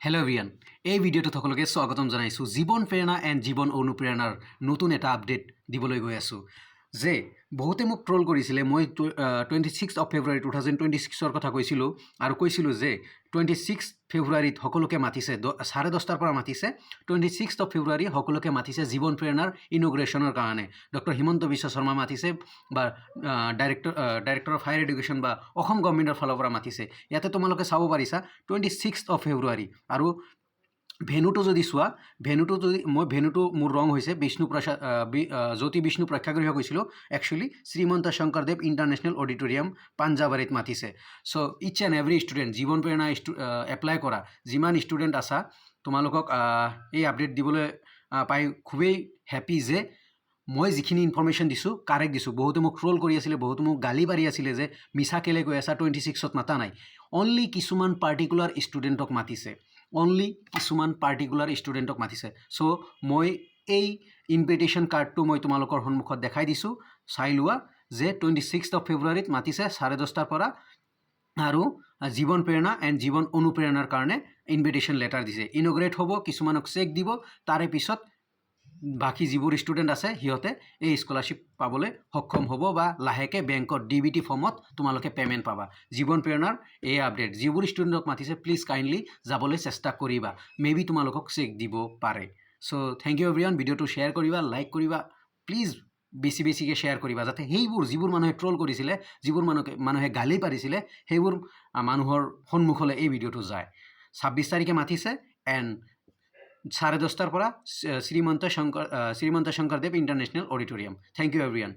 Hello' everyone, এই ভিডিঅ'টোত সকলোকে স্বাগতম জনাইছোঁ। জীৱন প্ৰেৰণা এণ্ড জীৱন অনুপ্ৰেৰণাৰ নতুন এটা আপডেট দিবলৈ গৈ আছোঁ। যে বহুতে মোক ট্ৰল কৰিছিলে, মই 26 ফেব্ৰুৱাৰী 2026 কথা কৈছিলোঁ আৰু কৈছিলোঁ যে 26 ফেব্ৰুৱাৰীত সকলোকে মাতিছে, 10:30 পৰা মাতিছে। 26 ফেব্ৰুৱাৰী সকলোকে মাতিছে জীৱন প্ৰেৰণাৰ ইনগ্ৰেশ্যনৰ কাৰণে। ডক্টৰ হিমন্ত বিশ্ব শৰ্মা মাতিছে বা ডাইৰেক্টৰ অফ হায়াৰ এডুকেশ্যন বা অসম গভৰ্ণমেণ্টৰ ফালৰ পৰা মাতিছে। ইয়াতে তোমালোকে চাব পাৰিছা 26 ফেব্ৰুৱাৰী। আৰু ভেনুটো যদি চোৱা, ভেনুটো মোৰ ৰং হৈছে জ্যোতি বিষ্ণু প্ৰেক্ষাগৃহ কৈছিলোঁ। Actually Srimanta Sankardev international auditorium পাঞ্জাবাৰীত মাতিছে। So' each and every student, জীৱন প্ৰেৰণা এপ্লাই কৰা যিমান ষ্টুডেণ্ট আছা, তোমালোকক এই আপডেট দিবলৈ পাই খুবেই হেপী যে মই যিখিনি ইনফৰ্মেশ্যন দিছোঁ কাৰেক্ট দিছোঁ। বহুতে মোক ট্ৰল কৰি আছিলে, বহুতে মোক গালি পাৰি আছিলে যে মিছা কেলে কৈ আছা, 26ত মাতা নাই। অনলি কিছুমান পাৰ্টিকুলাৰ ষ্টুডেণ্টক মাতিছে, চ' মই এই ইনভিটেশ্যন কাৰ্ডটো মই তোমালোকৰ সন্মুখত দেখাই দিছোঁ, চাই লোৱা যে 26 ফেব্ৰুৱাৰীত মাতিছে 10:30 পৰা। আৰু জীৱন প্ৰেৰণা এণ্ড জীৱন অনুপ্ৰেৰণাৰ কাৰণে ইনভিটেশ্যন লেটাৰ দিছে। ইনগ্ৰেট হ'ব, কিছুমানক চেক দিব, তাৰে পিছত বাকী যিবোৰ ষ্টুডেণ্ট আছে সিহঁতে এই স্কলাৰশ্বিপ পাবলৈ সক্ষম হ'ব বা লাহেকৈ বেংকত DBT ফৰ্মত তোমালোকে পে'মেণ্ট পাবা। জীৱন প্ৰেৰণাৰ এই আপডেট, যিবোৰ ষ্টুডেণ্টক মাতিছে প্লিজ কাইণ্ডলি যাবলৈ চেষ্টা কৰিবা, মেবি তোমালোকক চেক দিব পাৰে। চ' থেংক ইউ এভৰিৱান। ভিডিঅ'টো শ্বেয়াৰ কৰিবা, লাইক কৰিবা, প্লিজ বেছিকৈ শ্বেয়াৰ কৰিবা, যাতে যিবোৰ মানুহে ট্ৰল কৰিছিলে, যিবোৰ মানুহে গালি পাৰিছিলে, সেইবোৰ মানুহৰ সন্মুখলৈ এই ভিডিঅ'টো যায়। 26 তাৰিখে মাতিছে এণ্ড 10:30 পৰা Srimanta Sankardev international auditorium. Thank you everyone.